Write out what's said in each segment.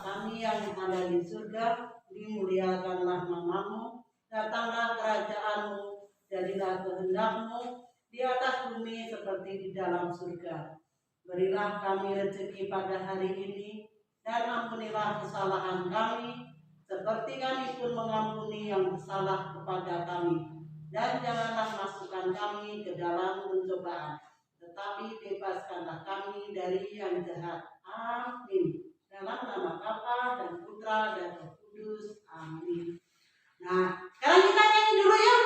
Bapa kami yang ada di surga, dimuliakanlah namamu, datanglah kerajaanmu, jadilah kehendak-Mu di atas bumi seperti di dalam surga. Berilah kami rezeki pada hari ini, dan ampunilah kesalahan kami, seperti kami pun mengampuni yang bersalah kepada kami. Dan janganlah masukkan kami ke dalam pencobaan, tetapi bebaskanlah kami dari yang jahat. Amin. Dalam nama Bapa dan Putra dan Roh Kudus. Amin. Nah, sekarang kita nyanyi dulu ya.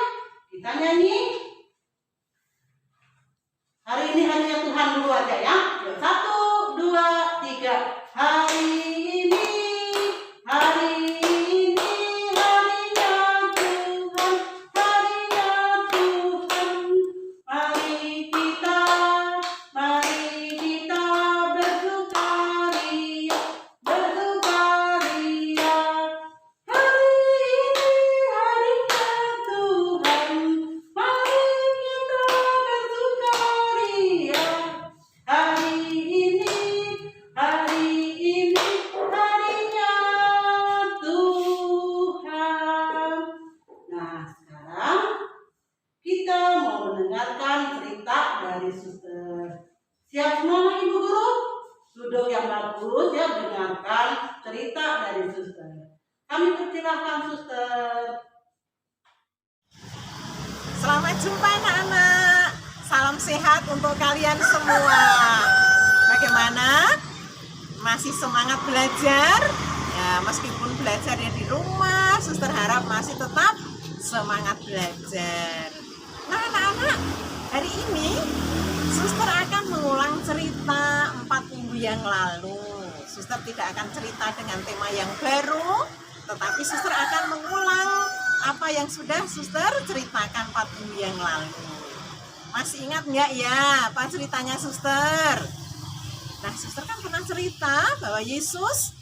Kita nyanyi. Hari ini harinya Tuhan dulu aja ya. 1, 2, 3. Hari ini, hari ini harinya Tuhan, harinya Tuhan. Mari kita bersukaria, bersukaria. Hari ini harinya Tuhan, mari kita bersukaria. Hari ini harinya Tuhan. Nah, sekarang kita mau mendengarkan cerita dari suster. Siap semua Ibu Guru? Duduk yang bagus ya, dengarkan cerita dari suster. Kami persilahkan suster. Selamat jumpa anak-anak. Salam sehat untuk kalian semua. Bagaimana? Masih semangat belajar? Ya, meskipun belajarnya di rumah, suster harap masih tetap semangat belajar. Nah anak-anak, hari ini suster akan mengulang cerita 4 minggu yang lalu. Suster tidak akan cerita dengan tema yang baru, tetapi suster akan mengulang apa yang sudah suster ceritakan 4 minggu yang lalu. Masih ingat nggak ya apa ceritanya suster? Nah suster kan pernah cerita bahwa Yesus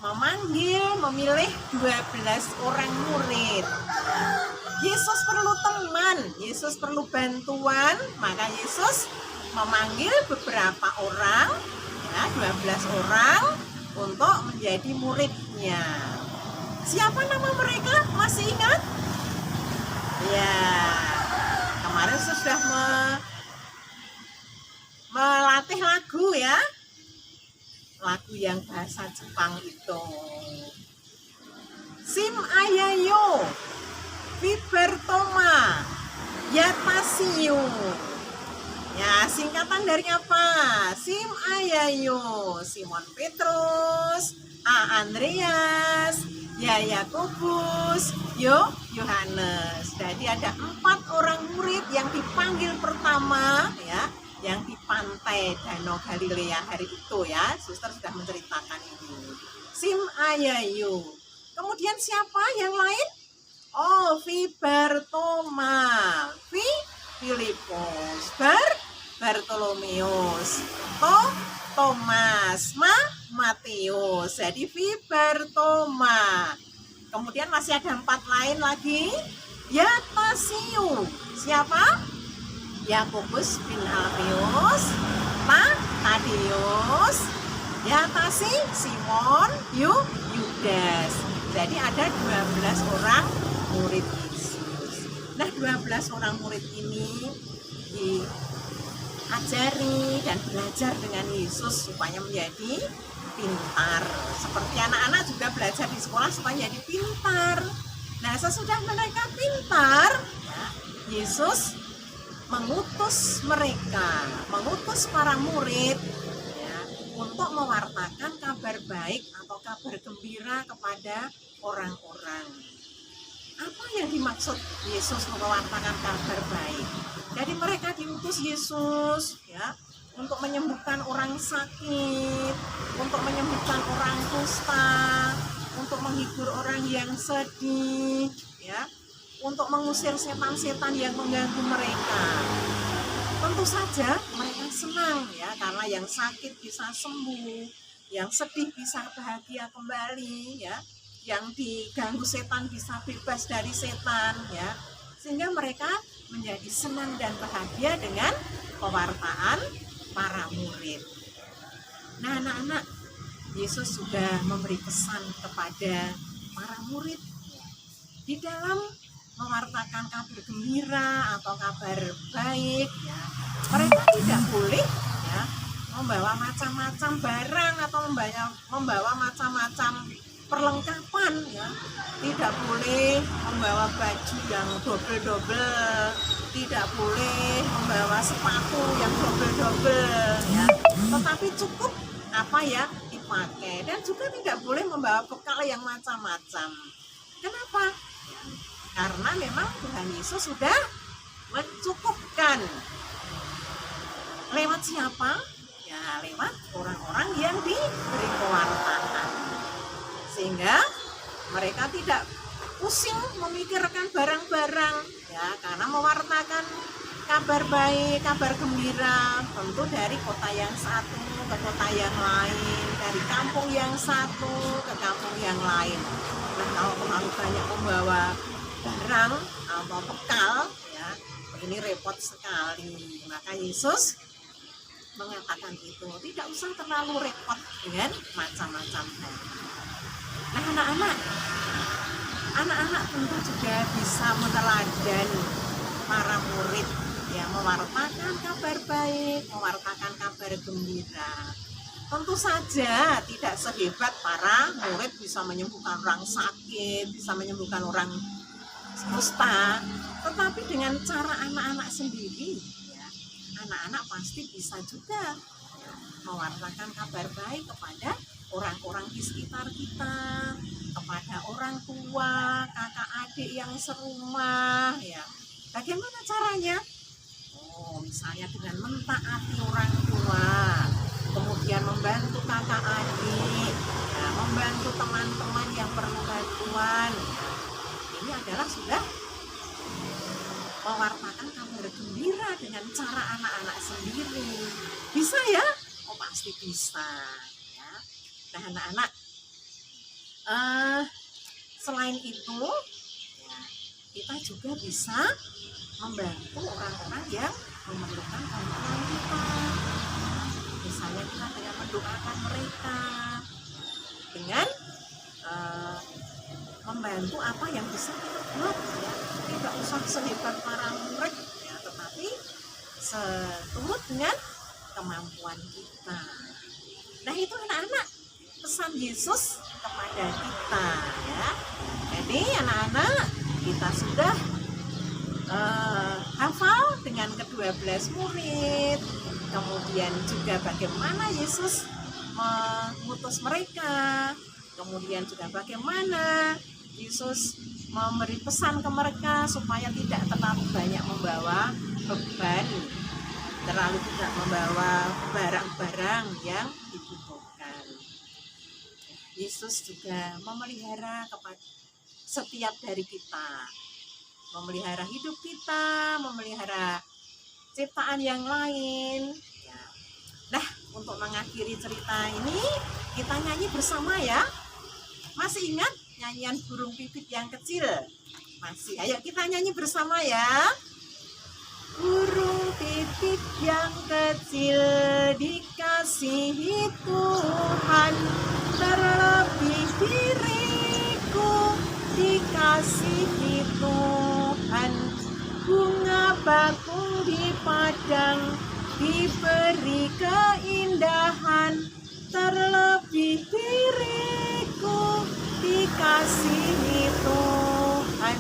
memilih 12 orang murid. Yesus perlu teman, Yesus perlu bantuan, maka Yesus memanggil beberapa orang, ya, 12 orang untuk menjadi muridnya. Siapa nama mereka? Masih ingat? Ya, kemarin sudah melatih lagu ya, lagu yang bahasa Jepang itu. Sim Ayayo, Vibertoma, Yatasiyo. Ya, singkatan dari apa? Sim Ayayo, Simon Petrus, A. Andreas, Ya Yakobus, Yohanes. Jadi ada 4 orang murid yang dipanggil pertama ya, yang di pantai Danau Galilea hari itu ya. Suster sudah menceritakan ini. Sim Ayayo. Kemudian siapa yang lain? Oh, Vibertoma, Filipus, Bartolomeus, Thomas, Matius. Jadi Vibertoma. Kemudian masih ada 4 lain lagi. Yatasiyo. Siapa? Yakobus bin Alfeus, Tadeus, Yatasi, Simon, Yudas. Jadi ada 12 orang murid Yesus. Nah 12 orang murid ini diajari dan belajar dengan Yesus supaya menjadi pintar. Seperti anak-anak juga belajar di sekolah supaya jadi pintar. Nah sesudah mereka pintar, ya, Yesus mengutus mereka, mengutus para murid ya, untuk mewartakan kabar baik atau kabar gembira kepada orang-orang. Apa yang dimaksud Yesus mewartakan kabar baik? Jadi mereka diutus Yesus ya, untuk menyembuhkan orang sakit, untuk menyembuhkan orang kusta, untuk menghibur orang yang sedih, ya, untuk mengusir setan-setan yang mengganggu mereka. Tentu saja mereka senang ya, karena yang sakit bisa sembuh, yang sedih bisa bahagia kembali, ya, yang diganggu setan bisa bebas dari setan, ya, sehingga mereka menjadi senang dan bahagia dengan pewartaan para murid. Nah anak-anak, Yesus sudah memberi pesan kepada para murid di dalam mewartakan kabar gembira atau kabar baik ya. Mereka tidak boleh ya membawa macam-macam barang atau membawa macam-macam perlengkapan ya. Tidak boleh membawa baju yang double-double, tidak boleh membawa sepatu yang double-double ya. Tetapi cukup apa ya dipakai, dan juga tidak boleh membawa bekal yang macam-macam. Kenapa? Karena memang Tuhan Yesus sudah mencukupkan. Lewat siapa? Ya lewat orang-orang yang diberi pewartaan. Sehingga mereka tidak pusing memikirkan barang-barang ya, karena mewartakan kabar baik, kabar gembira tentu dari kota yang satu ke kota yang lain, dari kampung yang satu ke kampung yang lain. Nah, kalau terlalu banyak membawa barang atau bekal ya, ini repot sekali. Maka Yesus mengatakan itu, tidak usah terlalu repot dengan macam-macam hal. Nah, anak-anak tentu juga bisa meneladani para murid yang mewartakan kabar baik, mewartakan kabar gembira. Tentu saja tidak sehebat para murid bisa menyembuhkan orang sakit, bisa menyembuhkan orang kusta, tetapi dengan cara anak-anak sendiri ya, anak-anak pasti bisa juga ya, mewartakan kabar baik kepada orang-orang di sekitar kita, kepada orang tua, kakak adik yang serumah ya. Bagaimana caranya? Oh, misalnya dengan mentaati orang tua, kemudian membantu kakak adik ya, membantu teman-teman yang perlu bantuan ya. Ini adalah sudah mewartakan kabar gembira dengan cara anak-anak sendiri. Bisa ya? Oh, pasti bisa ya. Nah, anak-anak selain itu ya, kita juga bisa membantu orang-orang yang memerlukan bantuan kita. Misalnya kita dengan mendoakan mereka, dengan membantu apa yang bisa kita buat ya. Tidak usah sehebat para murid ya, tetapi seturut dengan kemampuan kita. Nah, itu anak-anak pesan Yesus kepada kita ya. Jadi anak-anak, kita sudah hafal dengan ke-12 murid, kemudian juga bagaimana Yesus mengutus mereka, kemudian juga bagaimana Yesus memberi pesan ke mereka supaya tidak terlalu banyak membawa beban, terlalu tidak membawa barang-barang yang dibutuhkan. Yesus juga memelihara kepada setiap dari kita, memelihara hidup kita, memelihara ciptaan yang lain ya. Nah, untuk mengakhiri cerita ini kita nyanyi bersama ya. Masih ingat nyanyian burung pipit yang kecil? Masih. Ayo kita nyanyi bersama ya. Burung pipit yang kecil dikasihi Tuhan, terlebih diriku dikasihi Tuhan. Bunga bakung di padang diberi keindahan, terlebih diriku dikasihi Tuhan.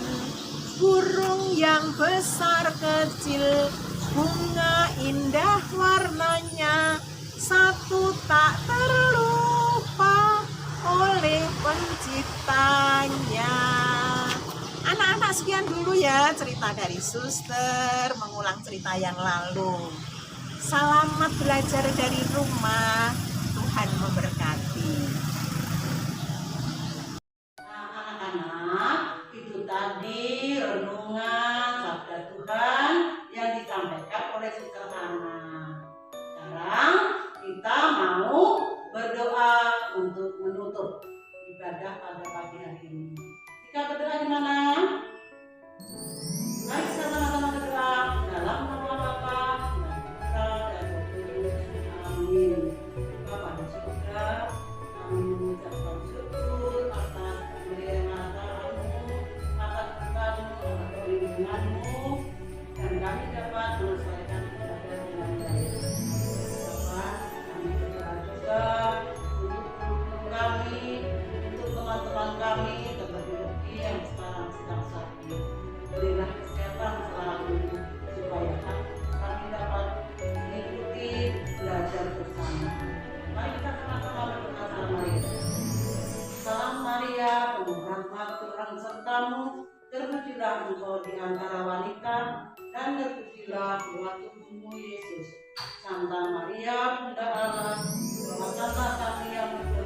Burung yang besar kecil, bunga indah warnanya, satu tak terlupa oleh penciptanya. Anak-anak, sekian dulu ya cerita dari Suster, mengulang cerita yang lalu. Selamat belajar dari rumah. Tuhan memberkati. Nah, anak-anak, itu tadi renungan sabda Tuhan yang disampaikan oleh Suster Hana. Sekarang kita mau berdoa untuk menutup ibadah pada pagi hari ini. Kita berdoa di mana? Mari kita sama-sama berdoa dalam nama Bapa dan Putra dan Roh Kudus. Amin. Bapa di surga, kami, terlebih Lucky yang sekarang sedang sakit. Berilah kesehatan selalu supaya kami dapat mengikuti belajar bersama. Mari kita sama-sama berdoa sama Yesus. Salam Maria, penuh rahmat, Tuhan sertamu, terpujilah engkau di antara wanita, dan terpujilah buah tubuhmu Yesus. Santa Maria, Bunda Allah, doakanlah kami yang berdosa